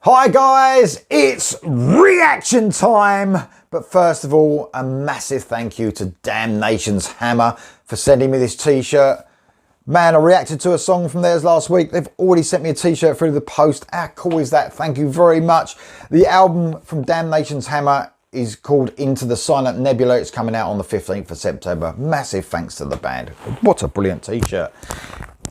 Hi guys, it's reaction time. But first of all, a massive thank you to Damnation's Hammer for sending me this t-shirt. Man, I reacted to a song from theirs last week. They've already sent me a t-shirt through the post. How cool is that? Thank you very much. The album from Damnation's Hammer is called Into the Silent Nebula. It's coming out on the 15th of September. Massive thanks to the band. What a brilliant t-shirt.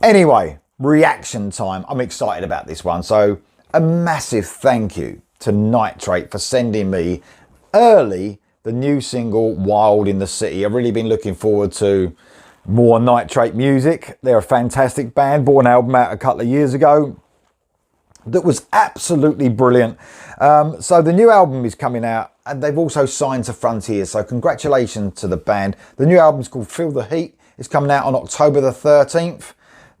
Anyway, reaction time. I'm excited about this one. So a massive thank you to Nitrate for sending me early the new single Wild in the City. I've really been looking forward to more Nitrate music. They're a fantastic band, brought an album out a couple of years ago that was absolutely brilliant. So the new album is coming out and they've also signed to Frontiers. So congratulations to the band. The new album's called Feel the Heat. It's coming out on October the 13th.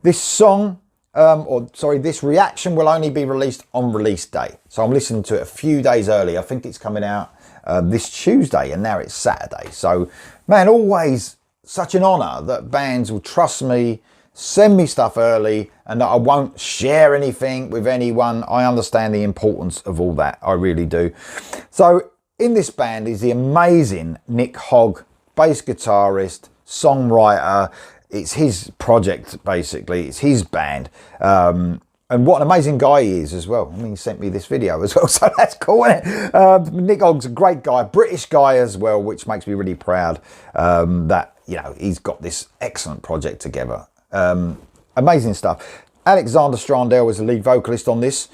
This song, this reaction will only be released on release day. So I'm listening to it a few days early. I think it's coming out this Tuesday and now it's Saturday. So man, always such an honor that bands will trust me, send me stuff early, and that I won't share anything with anyone. I understand the importance of all that. I really do. So in this band is the amazing Nick Hogg, bass guitarist, songwriter. It's his project, basically. It's his band. And what an amazing guy he is as well. I mean, he sent me this video as well, so that's cool, isn't it? Nick Hogg's a great guy, British guy as well, which makes me really proud that, you know, he's got this excellent project together. Amazing stuff. Alexander Strandell was the lead vocalist on this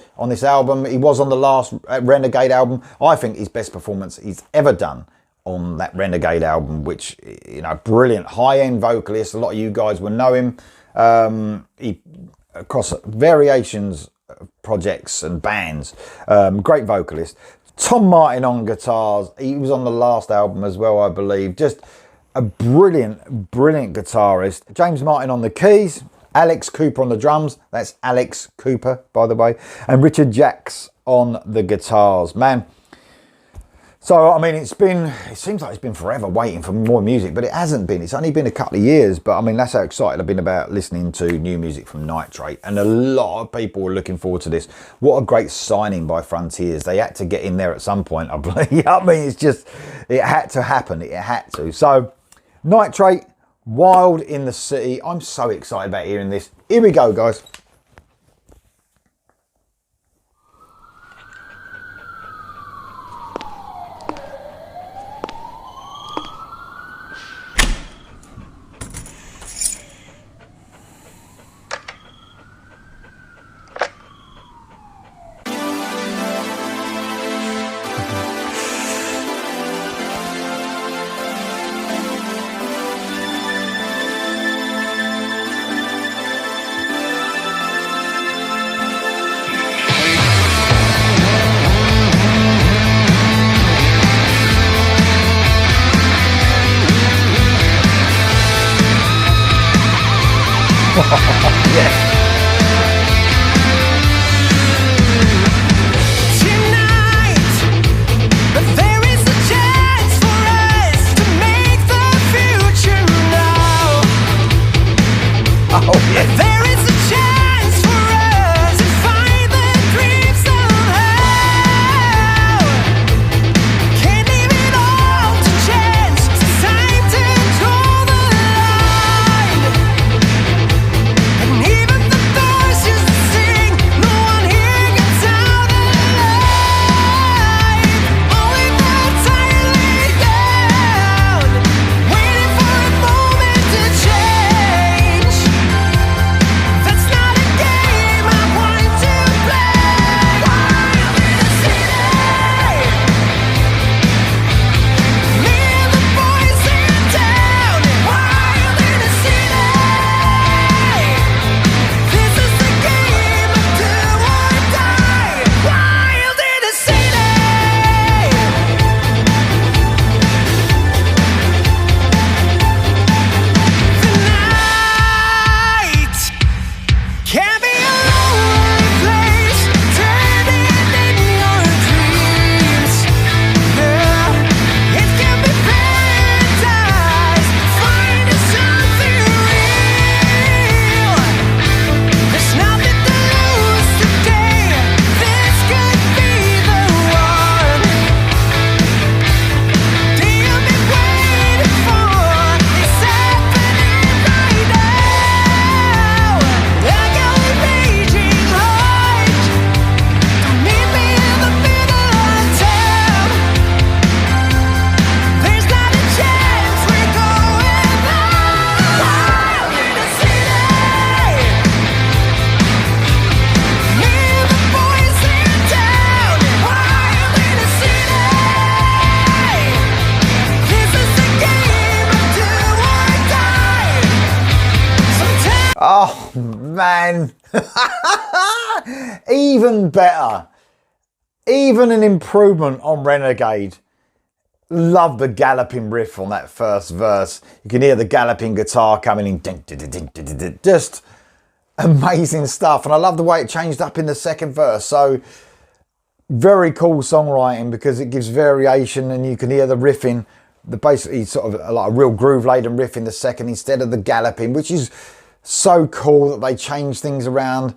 album. He was on the last Renegade album. I think his best performance he's ever done on that Renegade album, which, you know, brilliant high-end vocalist. A lot of you guys will know him. He across variations of projects and bands. Great vocalist. Tom Martin on guitars. He was on the last album as well, I believe. Just a brilliant, brilliant guitarist. James Martin on the keys. Alex Cooper on the drums. That's Alex Cooper, by the way. And Richard Jacks on the guitars. Man. So, I mean, it seems like it's been forever waiting for more music, but it hasn't been. It's only been a couple of years, but I mean, that's how excited I've been about listening to new music from Nitrate. And a lot of people were looking forward to this. What a great signing by Frontiers. They had to get in there at some point, I believe. I mean, it's just, it had to happen. It had to. So, Nitrate, Wild in the City. I'm so excited about hearing this. Here we go, guys. Yeah. Even man. Even better. Even an improvement on Renegade. Love the galloping riff on that first verse. You can hear the galloping guitar coming in. Just amazing stuff. And I love the way it changed up in the second verse. So very cool songwriting because it gives variation and you can hear the riffing, the basically sort of like a real groove laden riff in the second instead of the galloping, which is so cool that they change things around.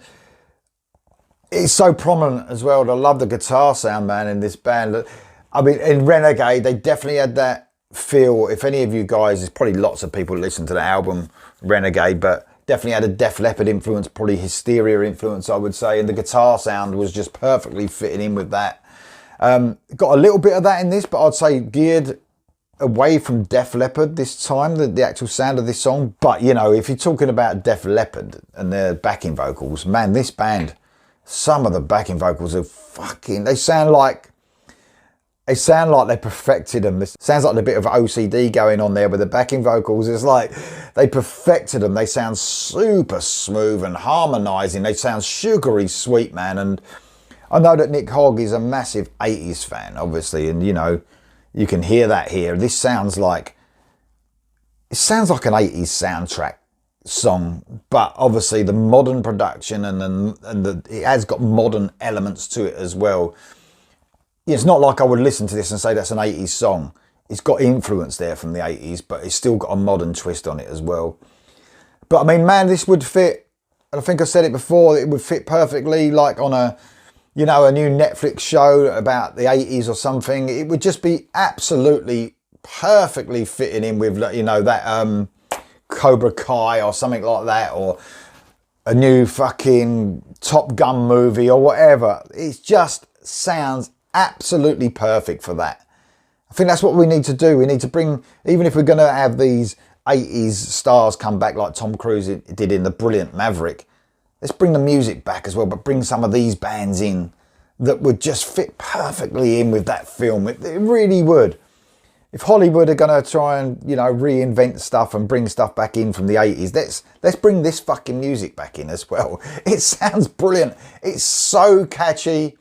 It's so prominent as well. I love the guitar sound, man, in this band. I mean, in Renegade, they definitely had that feel. If any of you guys, there's probably lots of people who listen to the album Renegade, but definitely had a Def Leppard influence, probably Hysteria influence, I would say. And the guitar sound was just perfectly fitting in with that. Got a little bit of that in this, but I'd say geared away from Def Leppard this time, the actual sound of this song. But, you know, if you're talking about Def Leppard and their backing vocals, man, this band, some of the backing vocals are fucking, they sound like they perfected them. It sounds like a bit of OCD going on there with the backing vocals. It's like they perfected them. They sound super smooth and harmonizing. They sound sugary sweet, man. And I know that Nick Hogg is a massive 80s fan, obviously. And, you know, you can hear that here. This sounds like an 80s soundtrack song, but obviously the modern production and it has got modern elements to it as well. It's not like I would listen to this and say that's an 80s song. It's got influence there from the 80s, but it's still got a modern twist on it as well. But I mean, man, this would fit, and I think I said it before, it would fit perfectly like on a, you know, a new Netflix show about the 80s or something. It would just be absolutely perfectly fitting in with, you know, that Cobra Kai or something like that, or a new fucking Top Gun movie or whatever. It just sounds absolutely perfect for that. I think that's what we need to do. We need to bring, even if we're going to have these 80s stars come back like Tom Cruise did in the brilliant Maverick, let's bring the music back as well, but bring some of these bands in that would just fit perfectly in with that film. It really would. If Hollywood are going to try and, you know, reinvent stuff and bring stuff back in from the 80s, let's bring this fucking music back in as well. It sounds brilliant. It's so catchy.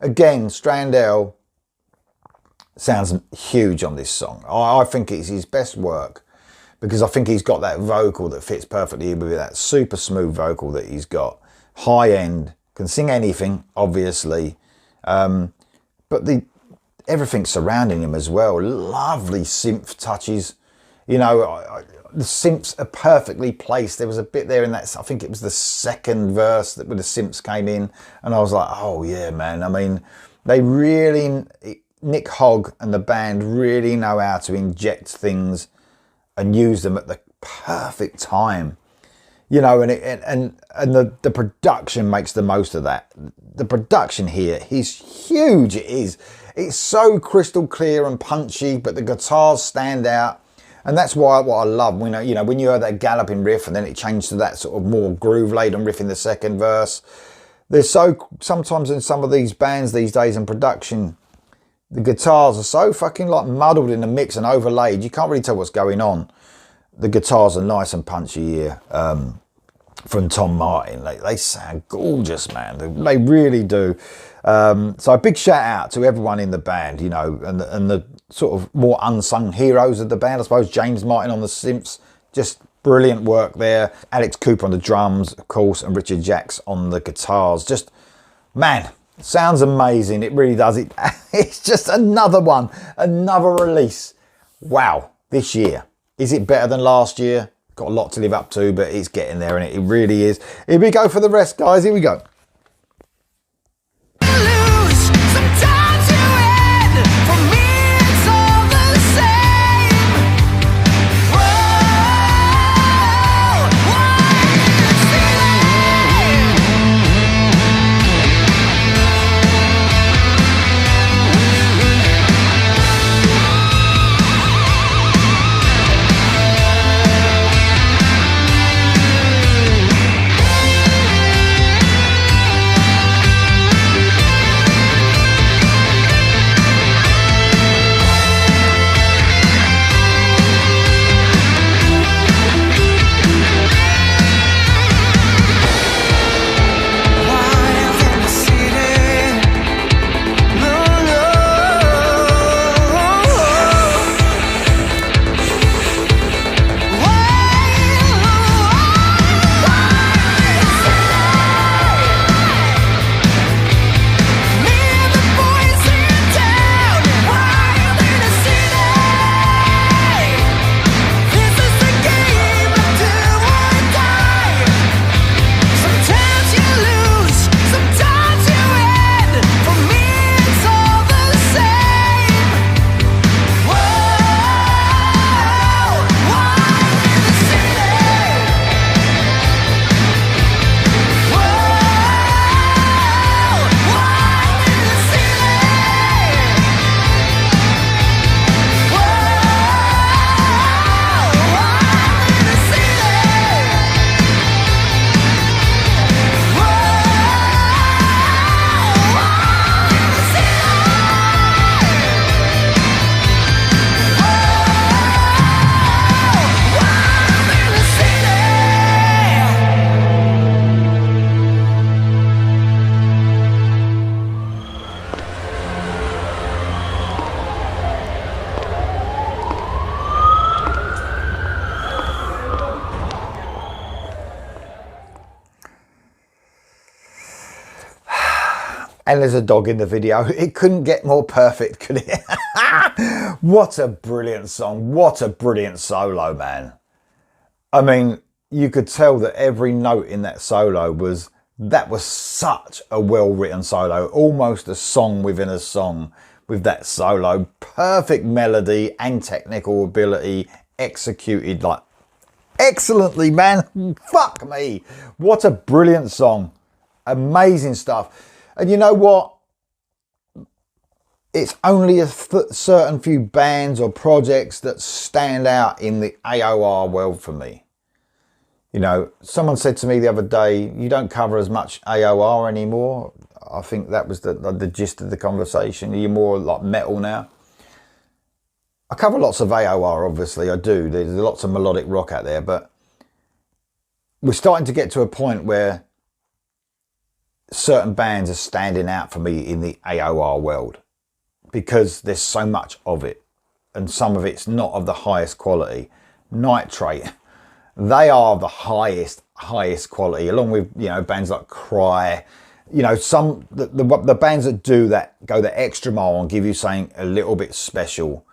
Again, Strandell sounds huge on this song. I think it's his best work because I think he's got that vocal that fits perfectly with that super smooth vocal that he's got. High end, can sing anything, obviously. But everything surrounding him as well. Lovely synth touches. You know, the synths are perfectly placed. There was a bit there in that, I think it was the second verse that where the synths came in, and I was like, oh yeah, man. I mean, they really, Nick Hogg and the band really know how to inject things and use them at the perfect time. You know, and the production makes the most of that. The production here is huge. It is. It's so crystal clear and punchy, but the guitars stand out. And that's why what I love, when you know, when you heard that galloping riff and then it changed to that sort of more groove-laden riff in the second verse. There's sometimes in some of these bands these days in production, the guitars are so fucking like muddled in the mix and overlaid, you can't really tell what's going on. The guitars are nice and punchy here from Tom Martin. They sound gorgeous, man. They really do. So a big shout out to everyone in the band, you know, and the sort of more unsung heroes of the band. I suppose James Martin on the synths, just brilliant work there. Alex Cooper on the drums, of course, and Richard Jacks on the guitars. Just, man, sounds amazing. It really does. It's just another one, another release. Wow, this year. Is it better than last year? Got a lot to live up to, but it's getting there, and it really is. Here we go for the rest, guys. Here we go. And there's a dog in the video. It couldn't get more perfect, could it? What a brilliant song. What a brilliant solo, man. I mean, you could tell that every note in that solo was such a well-written solo. Almost a song within a song with that solo. Perfect melody and technical ability executed like excellently, man. Fuck me. What a brilliant song. Amazing stuff. And you know what? It's only a certain few bands or projects that stand out in the AOR world for me. You know, someone said to me the other day, you don't cover as much AOR anymore. I think that was the gist of the conversation. You're more like metal now. I cover lots of AOR, obviously, I do. There's lots of melodic rock out there, but we're starting to get to a point where certain bands are standing out for me in the AOR world because there's so much of it, and some of it's not of the highest quality. Nitrate, they are the highest quality, along with, you know, bands like Cry. You know, the bands that do that, go the extra mile and give you something a little bit special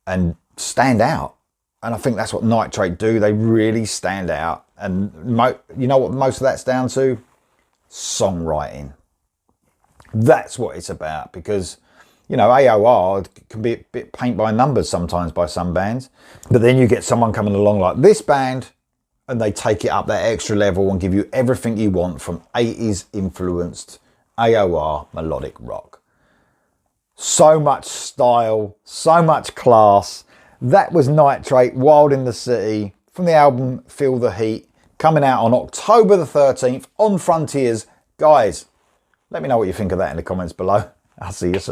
and stand out. And I think that's what Nitrate do. They really stand out. And you know what most of that's down to? Songwriting. That's what it's about, because, you know, AOR can be a bit paint by numbers sometimes by some bands, but then you get someone coming along like this band and they take it up that extra level and give you everything you want from 80s influenced AOR melodic rock. So much style, so much class. That was Nitrate, Wild in the City, from the album Feel the Heat, coming out on October the 13th on Frontiers. Guys, let me know what you think of that in the comments below. I'll see you soon.